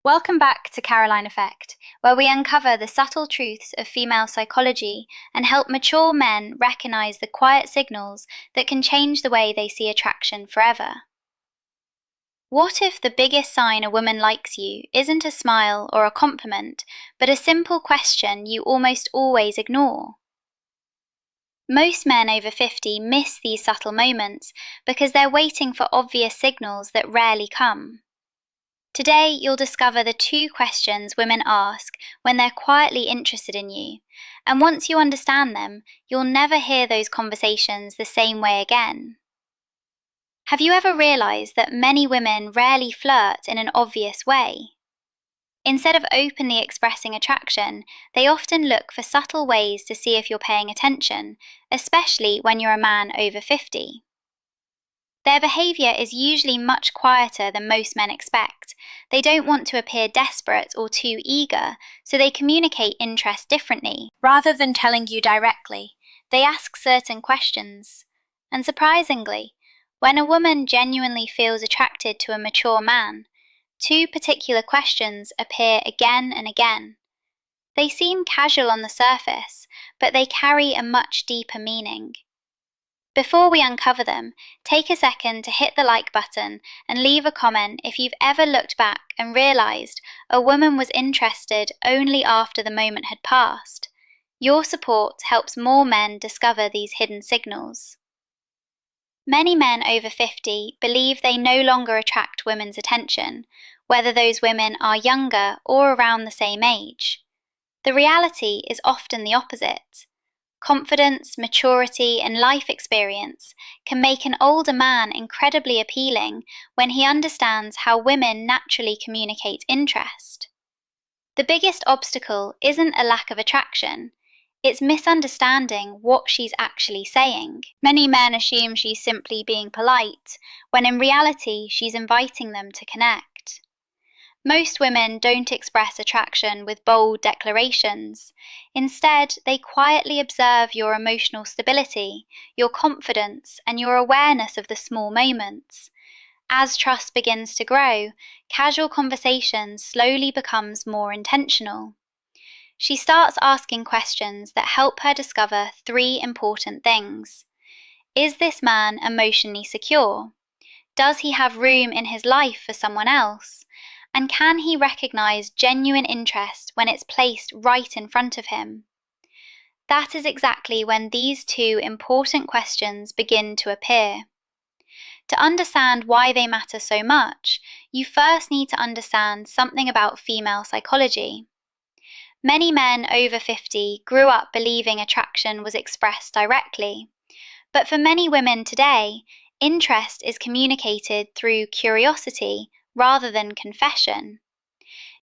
Welcome back to Caroline Effect, where we uncover the subtle truths of female psychology and help mature men recognize the quiet signals that can change the way they see attraction forever. What if the biggest sign a woman likes you isn't a smile or a compliment, but a simple question you almost always ignore? Most men over 50 miss these subtle moments because they're waiting for obvious signals that rarely come. Today, you'll discover the two questions women ask when they're quietly interested in you, and once you understand them, you'll never hear those conversations the same way again. Have you ever realized that many women rarely flirt in an obvious way? Instead of openly expressing attraction, they often look for subtle ways to see if you're paying attention, especially when you're a man over 50. Their behaviour is usually much quieter than most men expect. They don't want to appear desperate or too eager, so they communicate interest differently. Rather than telling you directly, they ask certain questions. And surprisingly, when a woman genuinely feels attracted to a mature man, two particular questions appear again and again. They seem casual on the surface, but they carry a much deeper meaning. Before we uncover them, take a second to hit the like button and leave a comment if you've ever looked back and realized a woman was interested only after the moment had passed. Your support helps more men discover these hidden signals. Many men over 50 believe they no longer attract women's attention, whether those women are younger or around the same age. The reality is often the opposite. Confidence, maturity, and life experience can make an older man incredibly appealing when he understands how women naturally communicate interest. The biggest obstacle isn't a lack of attraction, it's misunderstanding what she's actually saying. Many men assume she's simply being polite, when in reality she's inviting them to connect. Most women don't express attraction with bold declarations. Instead, they quietly observe your emotional stability, your confidence, and your awareness of the small moments. As trust begins to grow, casual conversation slowly becomes more intentional. She starts asking questions that help her discover three important things. Is this man emotionally secure? Does he have room in his life for someone else? And can he recognize genuine interest when it's placed right in front of him? That is exactly when these two important questions begin to appear. To understand why they matter so much, you first need to understand something about female psychology. Many men over 50 grew up believing attraction was expressed directly. But for many women today, interest is communicated through curiosity rather than confession.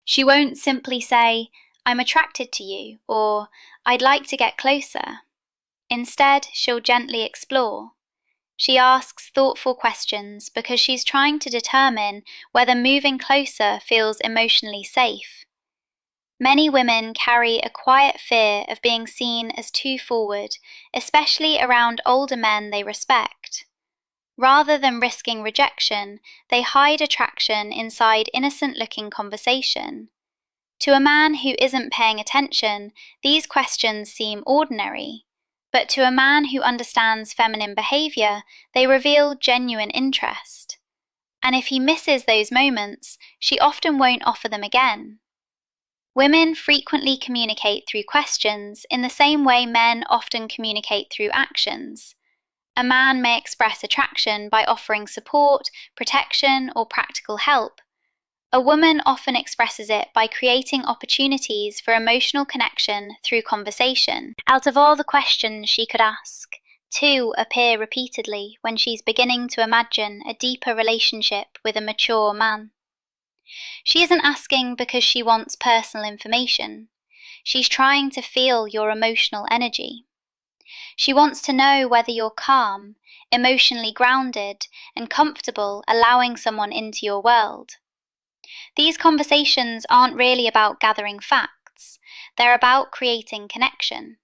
She won't simply say, "I'm attracted to you," or "I'd like to get closer." Instead, she'll gently explore. She asks thoughtful questions because she's trying to determine whether moving closer feels emotionally safe. Many women carry a quiet fear of being seen as too forward, especially around older men they respect. Rather than risking rejection, they hide attraction inside innocent-looking conversation. To a man who isn't paying attention, these questions seem ordinary, but to a man who understands feminine behavior, they reveal genuine interest. And if he misses those moments, she often won't offer them again. Women frequently communicate through questions in the same way men often communicate through actions. A man may express attraction by offering support, protection, or practical help. A woman often expresses it by creating opportunities for emotional connection through conversation. Out of all the questions she could ask, two appear repeatedly when she's beginning to imagine a deeper relationship with a mature man. She isn't asking because she wants personal information. She's trying to feel your emotional energy. She wants to know whether you're calm, emotionally grounded, and comfortable allowing someone into your world. These conversations aren't really about gathering facts, they're about creating connection.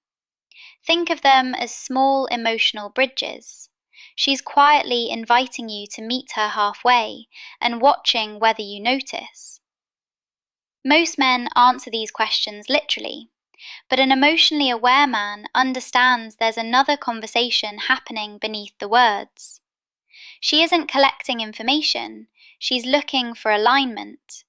Think of them as small emotional bridges. She's quietly inviting you to meet her halfway and watching whether you notice. Most men answer these questions literally, but an emotionally aware man understands there's another conversation happening beneath the words. She isn't collecting information, she's looking for alignment.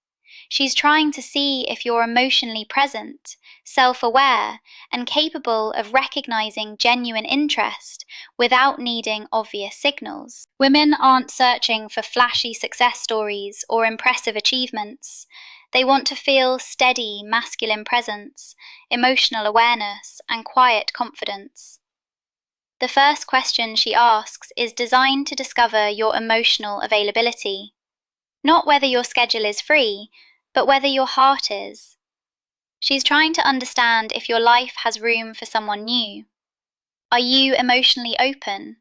She's trying to see if you're emotionally present, self aware, and capable of recognizing genuine interest without needing obvious signals. Women aren't searching for flashy success stories or impressive achievements. They want to feel steady, masculine presence, emotional awareness, and quiet confidence. The first question she asks is designed to discover your emotional availability. Not whether your schedule is free, but whether your heart is. She's trying to understand if your life has room for someone new. Are you emotionally open?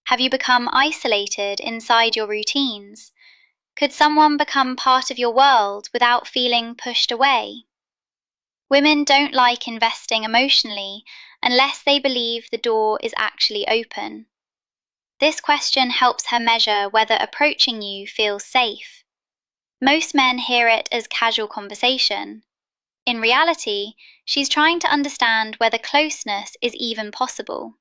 Have you become isolated inside your routines? Could someone become part of your world without feeling pushed away? Women don't like investing emotionally unless they believe the door is actually open. This question helps her measure whether approaching you feels safe. Most men hear it as casual conversation. In reality, she's trying to understand whether closeness is even possible.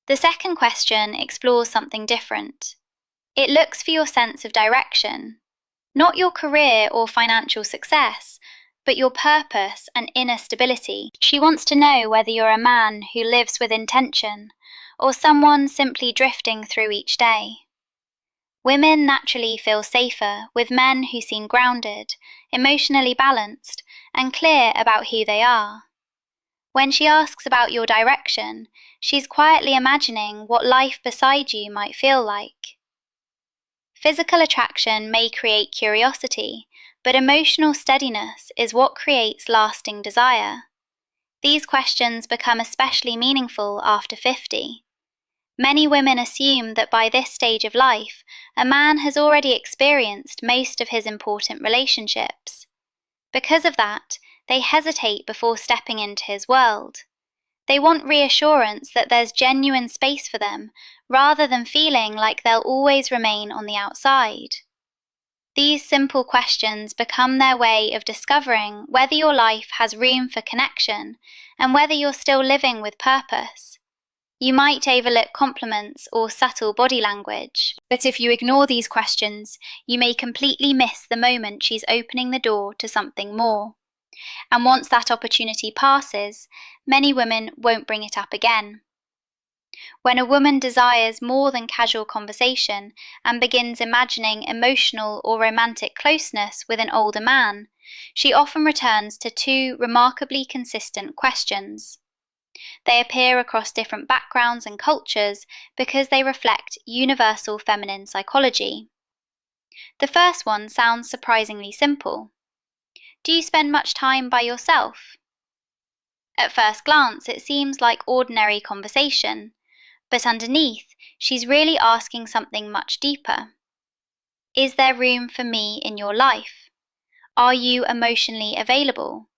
The second question explores something different. It looks for your sense of direction, not your career or financial success, but your purpose and inner stability. She wants to know whether you're a man who lives with intention or someone simply drifting through each day. Women naturally feel safer with men who seem grounded, emotionally balanced, and clear about who they are. When she asks about your direction, she's quietly imagining what life beside you might feel like. Physical attraction may create curiosity, but emotional steadiness is what creates lasting desire. These questions become especially meaningful after 50. Many women assume that by this stage of life, a man has already experienced most of his important relationships. Because of that, they hesitate before stepping into his world. They want reassurance that there's genuine space for them, rather than feeling like they'll always remain on the outside. These simple questions become their way of discovering whether your life has room for connection and whether you're still living with purpose. You might overlook compliments or subtle body language, but if you ignore these questions, you may completely miss the moment she's opening the door to something more. And once that opportunity passes, many women won't bring it up again. When a woman desires more than casual conversation and begins imagining emotional or romantic closeness with an older man, she often returns to two remarkably consistent questions. They appear across different backgrounds and cultures because they reflect universal feminine psychology. The first one sounds surprisingly simple. Do you spend much time by yourself? At first glance, it seems like ordinary conversation, but underneath, she's really asking something much deeper. Is there room for me in your life? Are you emotionally available?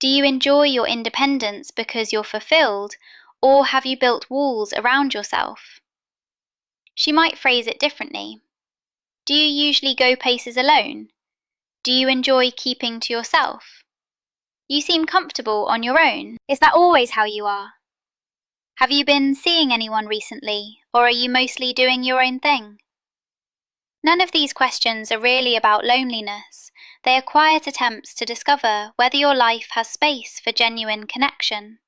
Do you enjoy your independence because you're fulfilled, or have you built walls around yourself? She might phrase it differently. Do you usually go places alone? Do you enjoy keeping to yourself? You seem comfortable on your own. Is that always how you are? Have you been seeing anyone recently, or are you mostly doing your own thing? None of these questions are really about loneliness. They are quiet attempts to discover whether your life has space for genuine connection.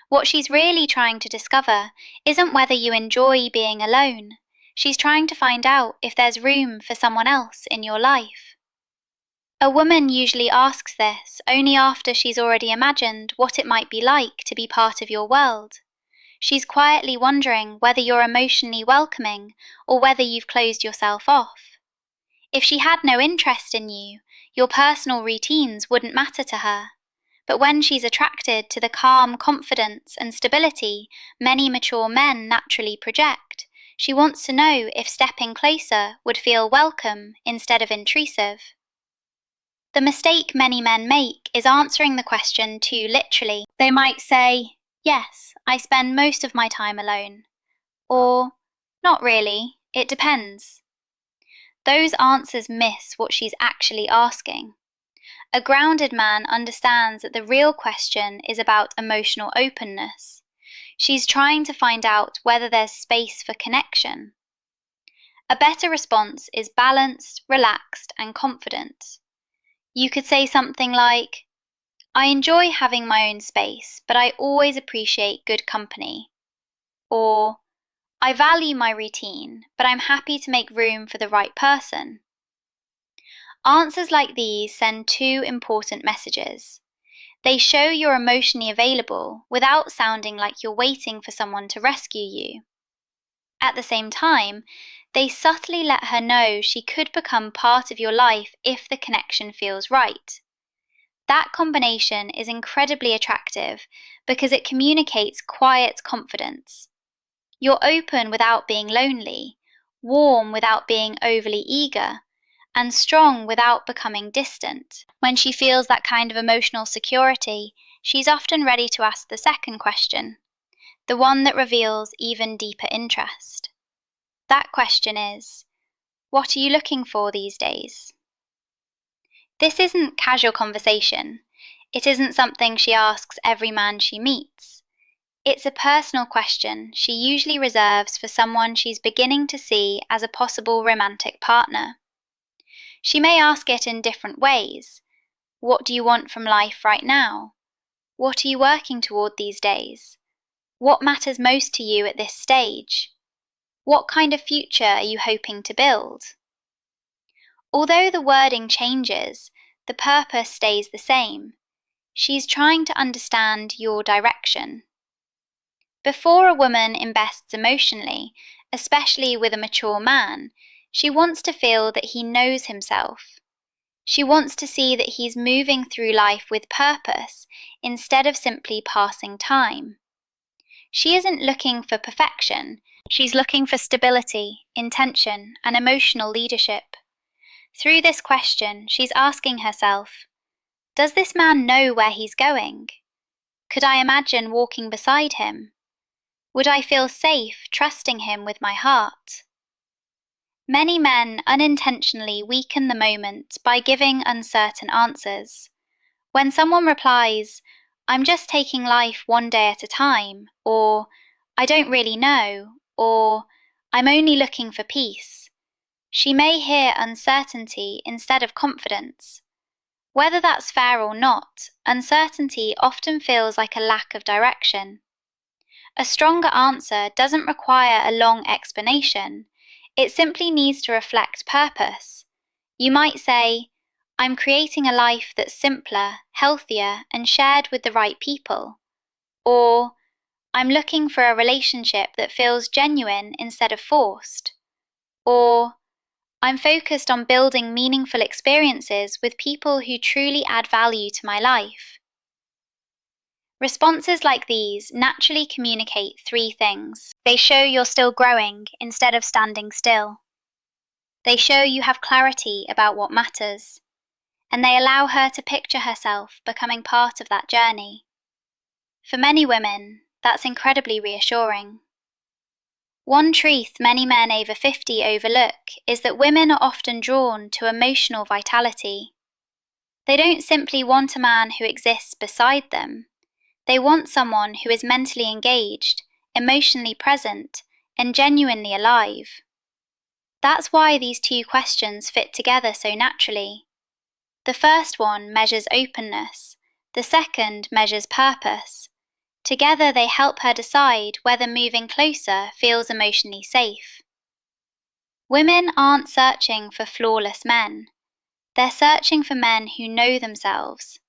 What she's really trying to discover isn't whether you enjoy being alone. She's trying to find out if there's room for someone else in your life. A woman usually asks this only after she's already imagined what it might be like to be part of your world. She's quietly wondering whether you're emotionally welcoming or whether you've closed yourself off. If she had no interest in you, your personal routines wouldn't matter to her. But when she's attracted to the calm confidence and stability many mature men naturally project, she wants to know if stepping closer would feel welcome instead of intrusive. The mistake many men make is answering the question too literally. They might say, "Yes, I spend most of my time alone," or "Not really, it depends." Those answers miss what she's actually asking. A grounded man understands that the real question is about emotional openness. She's trying to find out whether there's space for connection. A better response is balanced, relaxed, and confident. You could say something like, I enjoy having my own space, but I always appreciate good company. Or, I value my routine, but I'm happy to make room for the right person. Answers like these send two important messages. They show you're emotionally available without sounding like you're waiting for someone to rescue you. At the same time, they subtly let her know she could become part of your life if the connection feels right. That combination is incredibly attractive because it communicates quiet confidence. You're open without being lonely, warm without being overly eager, and strong without becoming distant. When she feels that kind of emotional security, she's often ready to ask the second question, the one that reveals even deeper interest. That question is, what are you looking for these days? This isn't casual conversation. It isn't something she asks every man she meets. It's a personal question she usually reserves for someone she's beginning to see as a possible romantic partner. She may ask it in different ways. What do you want from life right now? What are you working toward these days? What matters most to you at this stage? What kind of future are you hoping to build? Although the wording changes, the purpose stays the same. She's trying to understand your direction. Before a woman invests emotionally, especially with a mature man, she wants to feel that he knows himself. She wants to see that he's moving through life with purpose instead of simply passing time. She isn't looking for perfection, she's looking for stability, intention, and emotional leadership. Through this question, she's asking herself, does this man know where he's going? Could I imagine walking beside him? Would I feel safe trusting him with my heart? Many men unintentionally weaken the moment by giving uncertain answers. When someone replies, I'm just taking life one day at a time, or I don't really know, or I'm only looking for peace, she may hear uncertainty instead of confidence. Whether that's fair or not, uncertainty often feels like a lack of direction. A stronger answer doesn't require a long explanation. It simply needs to reflect purpose. You might say, I'm creating a life that's simpler, healthier, and shared with the right people. Or, I'm looking for a relationship that feels genuine instead of forced. Or, I'm focused on building meaningful experiences with people who truly add value to my life. Responses like these naturally communicate three things. They show you're still growing instead of standing still. They show you have clarity about what matters. And they allow her to picture herself becoming part of that journey. For many women, that's incredibly reassuring. One truth many men over 50 overlook is that women are often drawn to emotional vitality. They don't simply want a man who exists beside them. They want someone who is mentally engaged, emotionally present, and genuinely alive. That's why these two questions fit together so naturally. The first one measures openness, the second measures purpose. Together they help her decide whether moving closer feels emotionally safe. Women aren't searching for flawless men. They're searching for men who know themselves.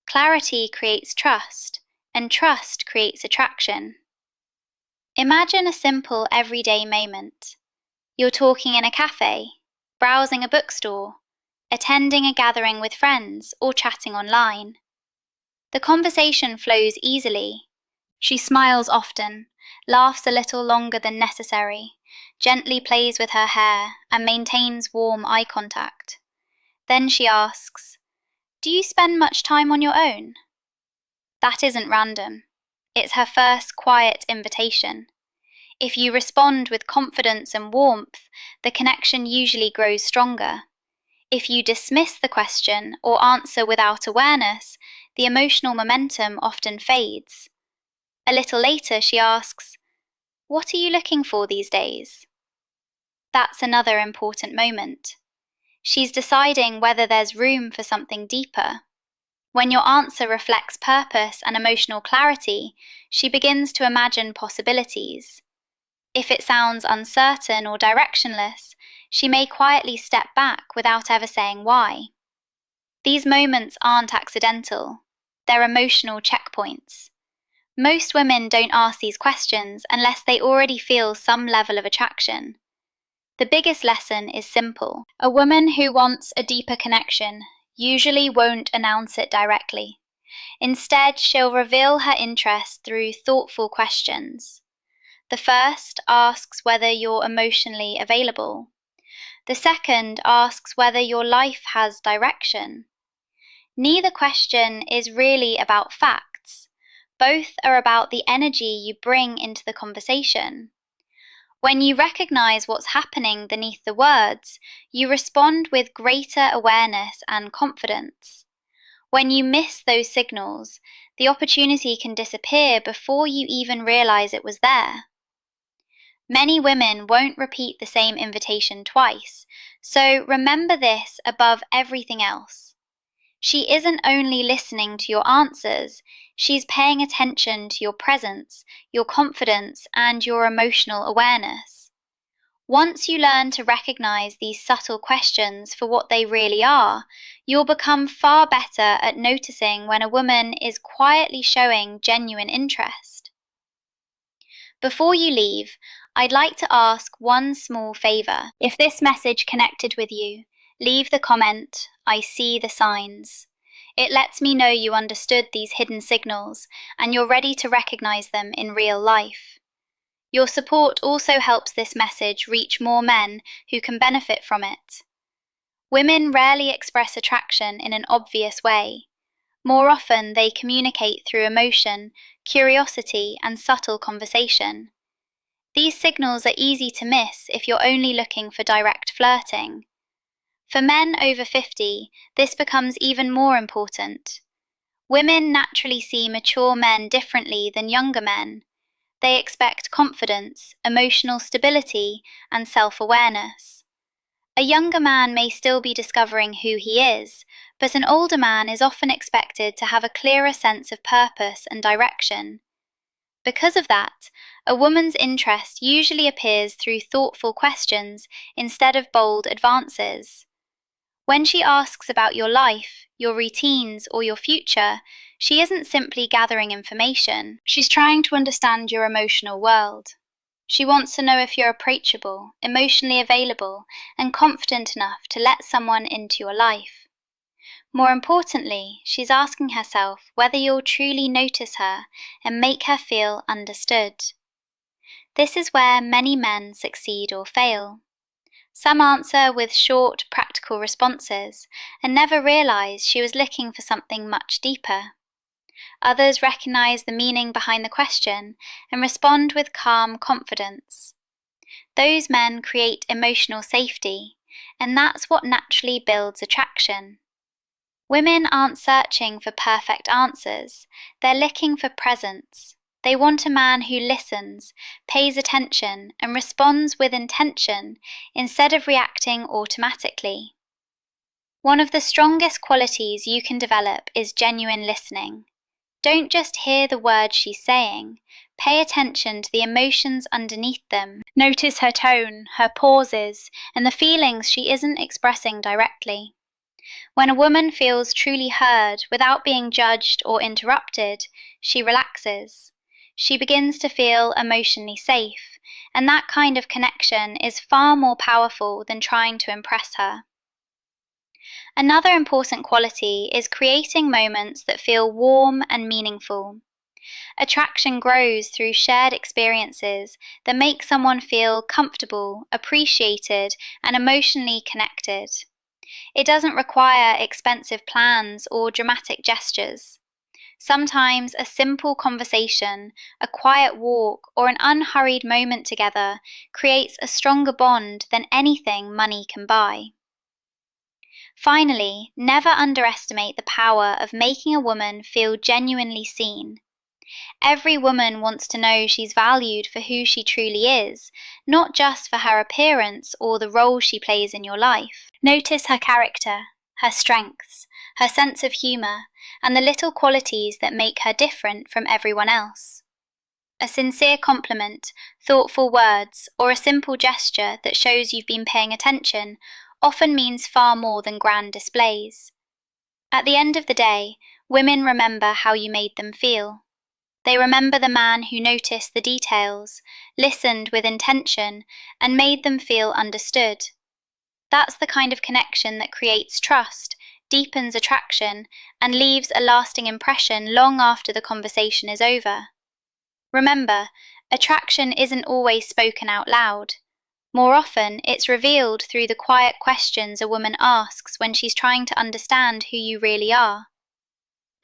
Clarity creates trust, and trust creates attraction. Imagine a simple everyday moment. You're talking in a cafe, browsing a bookstore, attending a gathering with friends, or chatting online. The conversation flows easily. She smiles often, laughs a little longer than necessary, gently plays with her hair, and maintains warm eye contact. Then she asks, do you spend much time on your own? That isn't random. It's her first quiet invitation. If you respond with confidence and warmth, the connection usually grows stronger. If you dismiss the question or answer without awareness, the emotional momentum often fades. A little later, she asks, "What are you looking for these days?" That's another important moment. She's deciding whether there's room for something deeper. When your answer reflects purpose and emotional clarity, she begins to imagine possibilities. If it sounds uncertain or directionless, she may quietly step back without ever saying why. These moments aren't accidental, they're emotional checkpoints. Most women don't ask these questions unless they already feel some level of attraction. The biggest lesson is simple. A woman who wants a deeper connection usually won't announce it directly. Instead, she'll reveal her interest through thoughtful questions. The first asks whether you're emotionally available. The second asks whether your life has direction. Neither question is really about facts. Both are about the energy you bring into the conversation. When you recognize what's happening beneath the words, you respond with greater awareness and confidence. When you miss those signals, the opportunity can disappear before you even realize it was there. Many women won't repeat the same invitation twice, so remember this above everything else. She isn't only listening to your answers, she's paying attention to your presence, your confidence, and your emotional awareness. Once you learn to recognize these subtle questions for what they really are, you'll become far better at noticing when a woman is quietly showing genuine interest. Before you leave, I'd like to ask one small favor. If this message connected with you, leave the comment, "I see the signs." It lets me know you understood these hidden signals and you're ready to recognize them in real life. Your support also helps this message reach more men who can benefit from it. Women rarely express attraction in an obvious way. More often, they communicate through emotion, curiosity, and subtle conversation. These signals are easy to miss if you're only looking for direct flirting. For men over 50, this becomes even more important. Women naturally see mature men differently than younger men. They expect confidence, emotional stability, and self-awareness. A younger man may still be discovering who he is, but an older man is often expected to have a clearer sense of purpose and direction. Because of that, a woman's interest usually appears through thoughtful questions instead of bold advances. When she asks about your life, your routines, or your future, she isn't simply gathering information. She's trying to understand your emotional world. She wants to know if you're approachable, emotionally available, and confident enough to let someone into your life. More importantly, she's asking herself whether you'll truly notice her and make her feel understood. This is where many men succeed or fail. Some answer with short, practical responses and never realize she was looking for something much deeper. Others recognize the meaning behind the question and respond with calm confidence. Those men create emotional safety, and that's what naturally builds attraction. Women aren't searching for perfect answers, they're looking for presence. They want a man who listens, pays attention, and responds with intention instead of reacting automatically. One of the strongest qualities you can develop is genuine listening. Don't just hear the words she's saying, pay attention to the emotions underneath them. Notice her tone, her pauses, and the feelings she isn't expressing directly. When a woman feels truly heard without being judged or interrupted, she relaxes. She begins to feel emotionally safe, and that kind of connection is far more powerful than trying to impress her. Another important quality is creating moments that feel warm and meaningful. Attraction grows through shared experiences that make someone feel comfortable, appreciated, and emotionally connected. It doesn't require expensive plans or dramatic gestures. Sometimes a simple conversation, a quiet walk, or an unhurried moment together creates a stronger bond than anything money can buy. Finally, never underestimate the power of making a woman feel genuinely seen. Every woman wants to know she's valued for who she truly is, not just for her appearance or the role she plays in your life. Notice her character, her strengths, her sense of humour, and the little qualities that make her different from everyone else. A sincere compliment, thoughtful words, or a simple gesture that shows you've been paying attention often means far more than grand displays. At the end of the day, women remember how you made them feel. They remember the man who noticed the details, listened with intention, and made them feel understood. That's the kind of connection that creates trust, deepens attraction, and leaves a lasting impression long after the conversation is over. Remember, attraction isn't always spoken out loud. More often, it's revealed through the quiet questions a woman asks when she's trying to understand who you really are.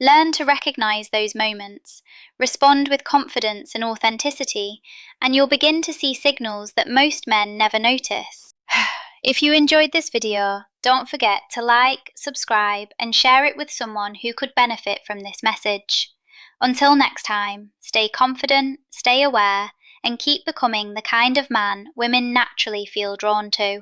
Learn to recognize those moments, respond with confidence and authenticity, and you'll begin to see signals that most men never notice. If you enjoyed this video, don't forget to like, subscribe, and share it with someone who could benefit from this message. Until next time, stay confident, stay aware, and keep becoming the kind of man women naturally feel drawn to.